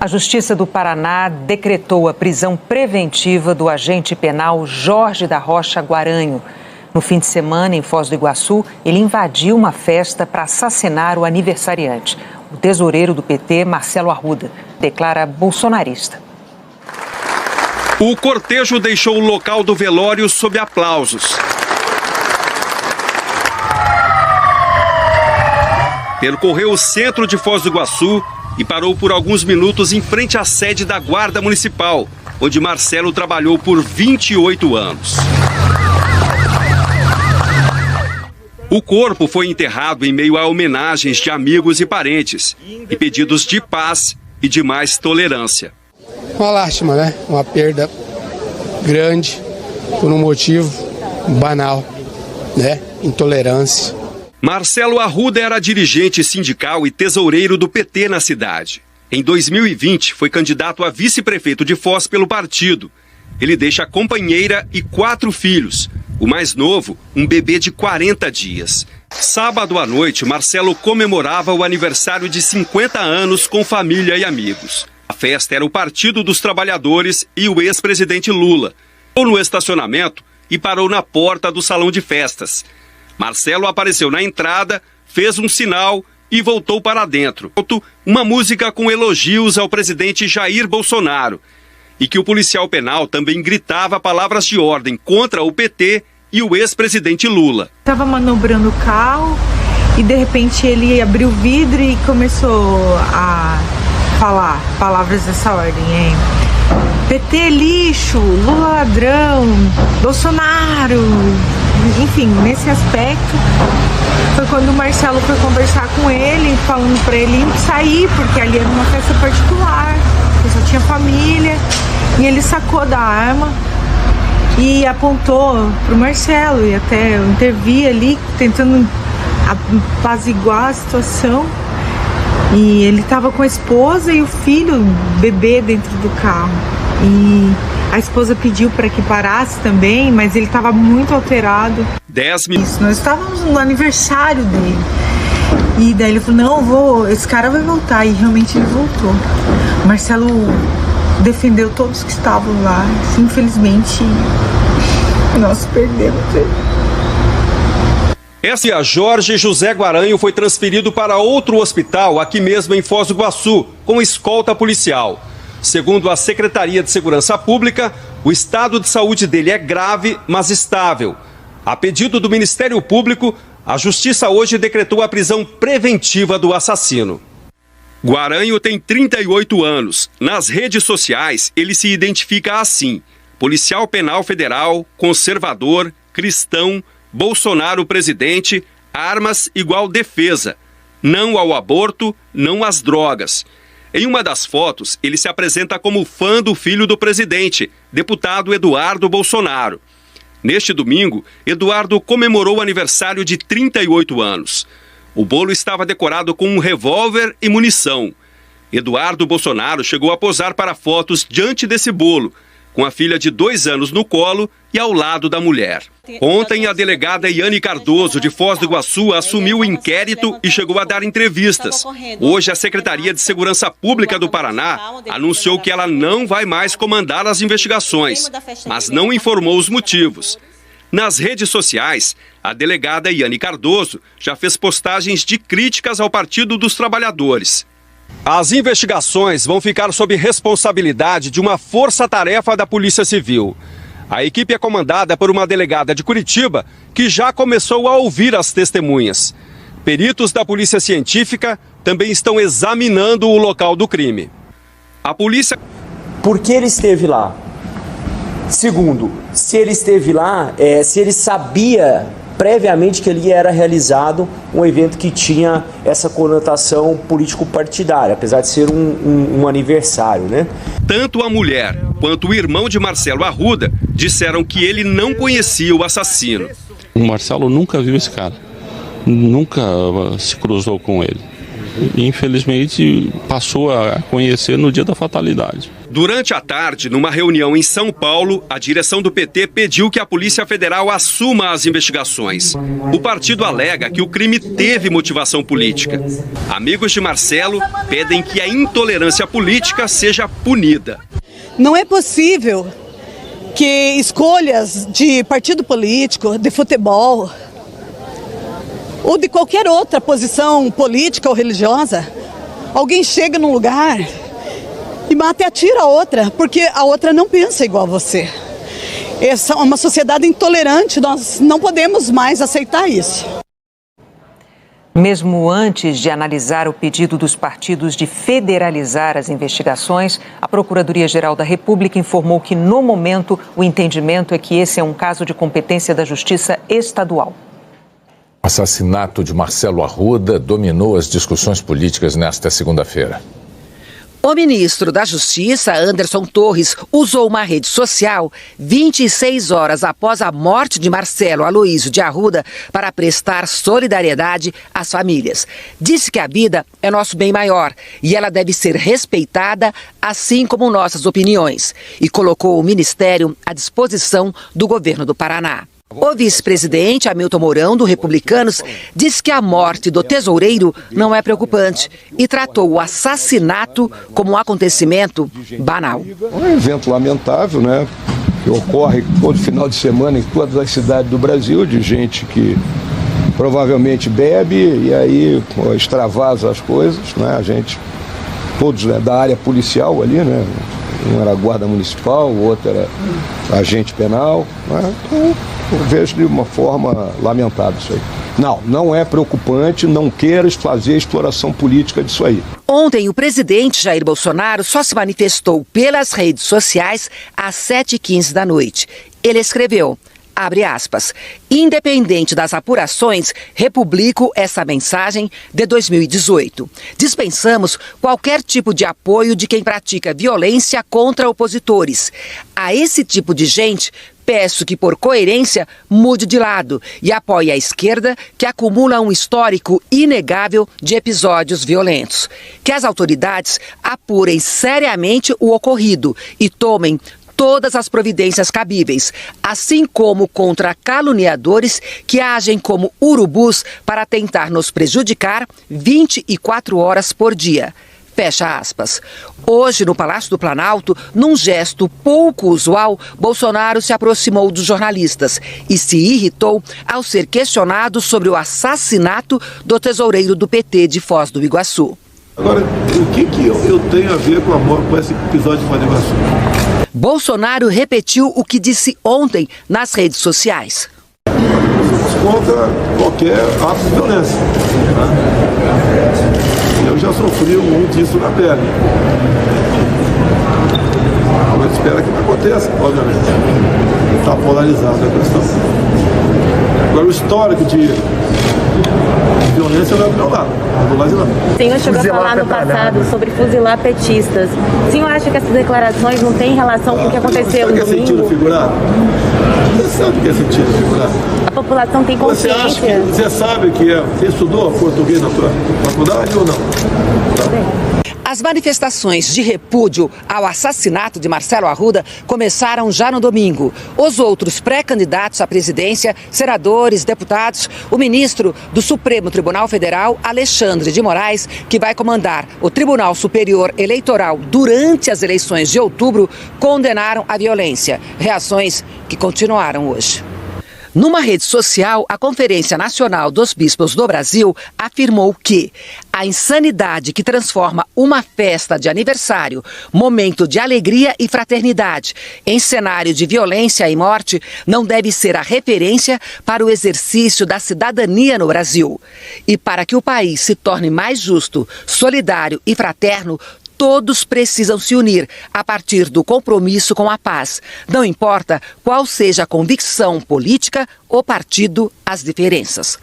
A Justiça do Paraná decretou a prisão preventiva do agente penal Jorge da Rocha Guaranho. No fim de semana, em Foz do Iguaçu, ele invadiu uma festa para assassinar o aniversariante. O tesoureiro do PT, Marcelo Arruda, declara bolsonarista. O cortejo deixou o local do velório sob aplausos. Percorreu o centro de Foz do Iguaçu e parou por alguns minutos em frente à sede da Guarda Municipal, onde Marcelo trabalhou por 28 anos. O corpo foi enterrado em meio a homenagens de amigos e parentes e pedidos de paz e de mais tolerância. Uma lástima, né? Uma perda grande por um motivo banal, né? Intolerância. Marcelo Arruda era dirigente sindical e tesoureiro do PT na cidade. Em 2020, foi candidato a vice-prefeito de Foz pelo partido. Ele deixa a companheira e 4 filhos. O mais novo, um bebê de 40 dias. Sábado à noite, Marcelo comemorava o aniversário de 50 anos com família e amigos. A festa era o Partido dos Trabalhadores e o ex-presidente Lula. Ou no estacionamento e parou na porta do salão de festas. Marcelo apareceu na entrada, fez um sinal e voltou para dentro. Uma música com elogios ao presidente Jair Bolsonaro. E que o policial penal também gritava palavras de ordem contra o PT e o ex-presidente Lula. Estava manobrando o carro e de repente ele abriu o vidro e começou a falar palavras dessa ordem. PT lixo, Lula ladrão, Bolsonaro. Enfim, nesse aspecto, foi quando o Marcelo foi conversar com ele, falando para ele sair, porque ali era uma festa particular, que só tinha família, e ele sacou da arma e apontou pro Marcelo, e até eu intervi ali, tentando apaziguar a situação, e ele estava com a esposa e o filho, o bebê, dentro do carro, e a esposa pediu para que parasse também, mas ele estava muito alterado. 10 minutos. Nós estávamos no aniversário dele. E daí ele falou, não, esse cara vai voltar. E realmente ele voltou. O Marcelo defendeu todos que estavam lá. Infelizmente, nós perdemos ele. Esse Jorge José Guaranho foi transferido para outro hospital aqui mesmo em Foz do Iguaçu, com escolta policial. Segundo a Secretaria de Segurança Pública, o estado de saúde dele é grave, mas estável. A pedido do Ministério Público, a Justiça hoje decretou a prisão preventiva do assassino. Guaranho tem 38 anos. Nas redes sociais, ele se identifica assim: policial penal federal, conservador, cristão, Bolsonaro presidente, armas igual defesa, não ao aborto, não às drogas. Em uma das fotos, ele se apresenta como fã do filho do presidente, deputado Eduardo Bolsonaro. Neste domingo, Eduardo comemorou o aniversário de 38 anos. O bolo estava decorado com um revólver e munição. Eduardo Bolsonaro chegou a posar para fotos diante desse bolo, com a filha de 2 anos no colo e ao lado da mulher. Ontem, a delegada Yane Cardoso, de Foz do Iguaçu, assumiu o inquérito e chegou a dar entrevistas. Hoje, a Secretaria de Segurança Pública do Paraná anunciou que ela não vai mais comandar as investigações, mas não informou os motivos. Nas redes sociais, a delegada Yane Cardoso já fez postagens de críticas ao Partido dos Trabalhadores. As investigações vão ficar sob responsabilidade de uma força-tarefa da Polícia Civil. A equipe é comandada por uma delegada de Curitiba que já começou a ouvir as testemunhas. Peritos da Polícia Científica também estão examinando o local do crime. A polícia... Por que ele esteve lá? Segundo, se ele esteve lá, se ele sabia previamente que ali era realizado um evento que tinha essa conotação político-partidária, apesar de ser um aniversário, né? Tanto a mulher quanto o irmão de Marcelo Arruda disseram que ele não conhecia o assassino. O Marcelo nunca viu esse cara, nunca se cruzou com ele. e infelizmente passou a conhecer no dia da fatalidade. Durante a tarde, numa reunião em São Paulo, a direção do PT pediu que a Polícia Federal assuma as investigações. O partido alega que o crime teve motivação política. Amigos de Marcelo pedem que a intolerância política seja punida. Não é possível que escolhas de partido político, de futebol ou de qualquer outra posição política ou religiosa, alguém chega num lugar e mata e atira a outra, porque a outra não pensa igual a você. Essa é uma sociedade intolerante, nós não podemos mais aceitar isso. Mesmo antes de analisar o pedido dos partidos de federalizar as investigações, a Procuradoria-Geral da República informou que, no momento, o entendimento é que esse é um caso de competência da Justiça Estadual. O assassinato de Marcelo Arruda dominou as discussões políticas nesta segunda-feira. O ministro da Justiça, Anderson Torres, usou uma rede social 26 horas após a morte de Marcelo Aloísio de Arruda para prestar solidariedade às famílias. Disse que a vida é nosso bem maior e ela deve ser respeitada, assim como nossas opiniões, e colocou o ministério à disposição do governo do Paraná. O vice-presidente Hamilton Mourão, do Republicanos, disse que a morte do tesoureiro não é preocupante e tratou o assassinato como um acontecimento banal. É um evento lamentável, né? Que ocorre todo final de semana em todas as cidades do Brasil, de gente que provavelmente bebe e aí extravasa as coisas, né? A gente, todos, né, da área policial ali, né? Um era guarda municipal, o outro era agente penal, né? Então, eu vejo de uma forma lamentável isso aí. Não é preocupante, não queira fazer exploração política disso aí. Ontem, o presidente Jair Bolsonaro só se manifestou pelas redes sociais às 7h15 da noite. Ele escreveu, abre aspas, independente das apurações, republico essa mensagem de 2018. Dispensamos qualquer tipo de apoio de quem pratica violência contra opositores. A esse tipo de gente, peço que, por coerência, mude de lado e apoie a esquerda, que acumula um histórico inegável de episódios violentos. Que as autoridades apurem seriamente o ocorrido e tomem todas as providências cabíveis, assim como contra caluniadores que agem como urubus para tentar nos prejudicar 24 horas por dia. Fecha aspas. Hoje, no Palácio do Planalto, num gesto pouco usual, Bolsonaro se aproximou dos jornalistas e se irritou ao ser questionado sobre o assassinato do tesoureiro do PT de Foz do Iguaçu. Agora, o que eu tenho a ver com esse episódio de Foz do Iguaçu? Bolsonaro repetiu o que disse ontem nas redes sociais. Somos contra qualquer ato de violência. Eu já sofri muito disso na pele. Mas espero que não aconteça, obviamente. Está polarizada a questão. Agora, o histórico de violência não é do meu lado, do lado de lá. O senhor chegou a falar no passado sobre fuzilar petistas. O senhor acha que essas declarações não têm relação com o que aconteceu no domingo? Sabe o que é sentido figurado? Você sabe o que é sentido figurado? A população tem consciência. Você sabe o que é? Você estudou português na sua faculdade ou não? Tá? As manifestações de repúdio ao assassinato de Marcelo Arruda começaram já no domingo. Os outros pré-candidatos à presidência, senadores, deputados, o ministro do Supremo Tribunal Federal, Alexandre de Moraes, que vai comandar o Tribunal Superior Eleitoral durante as eleições de outubro, condenaram a violência. Reações que continuaram hoje. Numa rede social, a Conferência Nacional dos Bispos do Brasil afirmou que a insanidade que transforma uma festa de aniversário, momento de alegria e fraternidade, em cenário de violência e morte, não deve ser a referência para o exercício da cidadania no Brasil. E para que o país se torne mais justo, solidário e fraterno, todos precisam se unir a partir do compromisso com a paz. Não importa qual seja a convicção política ou partido, as diferenças.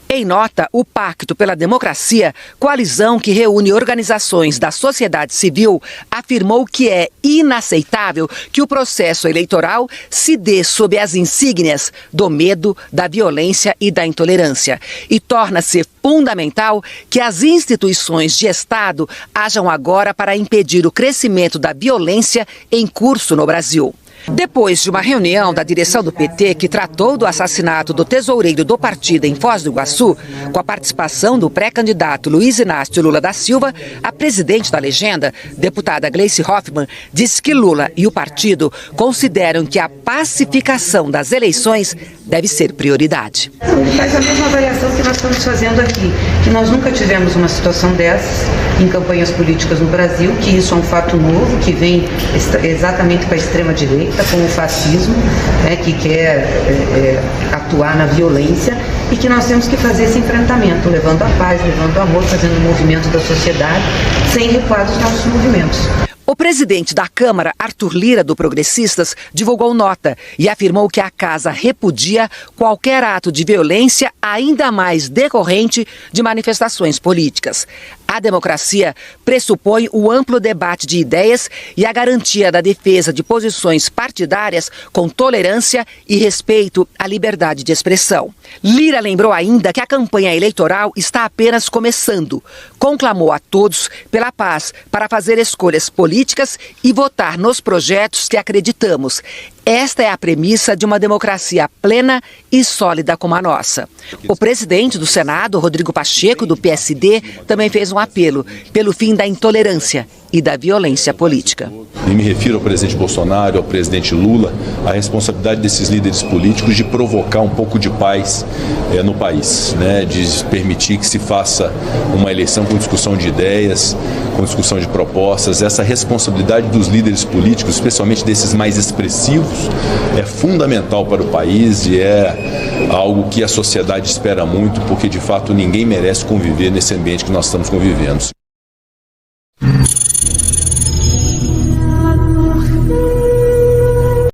Em nota, o Pacto pela Democracia, coalizão que reúne organizações da sociedade civil, afirmou que é inaceitável que o processo eleitoral se dê sob as insígnias do medo, da violência e da intolerância. E torna-se fundamental que as instituições de Estado hajam agora para impedir o crescimento da violência em curso no Brasil. Depois de uma reunião da direção do PT que tratou do assassinato do tesoureiro do partido em Foz do Iguaçu, com a participação do pré-candidato Luiz Inácio Lula da Silva, a presidente da legenda, deputada Gleice Hoffmann, disse que Lula e o partido consideram que a pacificação das eleições deve ser prioridade. Ele faz a mesma avaliação que nós estamos fazendo aqui, que nós nunca tivemos uma situação dessas em campanhas políticas no Brasil, que isso é um fato novo, que vem exatamente para a extrema-direita, com o fascismo, que quer atuar na violência, e que nós temos que fazer esse enfrentamento, levando a paz, levando o amor, fazendo o movimento da sociedade, sem recuar dos nossos movimentos. O presidente da Câmara, Arthur Lira, do Progressistas, divulgou nota e afirmou que a casa repudia qualquer ato de violência, ainda mais decorrente de manifestações políticas. A democracia pressupõe o amplo debate de ideias e a garantia da defesa de posições partidárias com tolerância e respeito à liberdade de expressão. Lira lembrou ainda que a campanha eleitoral está apenas começando. Conclamou a todos pela paz para fazer escolhas políticas e votar nos projetos que acreditamos. Esta é a premissa de uma democracia plena e sólida como a nossa. O presidente do Senado, Rodrigo Pacheco, do PSD, também fez um apelo pelo fim da intolerância e da violência política. E me refiro ao presidente Bolsonaro, ao presidente Lula, a responsabilidade desses líderes políticos de provocar um pouco de paz no país, de permitir que se faça uma eleição com discussão de ideias, com discussão de propostas. Essa responsabilidade dos líderes políticos, especialmente desses mais expressivos, é fundamental para o país e é algo que a sociedade espera muito, porque de fato ninguém merece conviver nesse ambiente que nós estamos convivendo.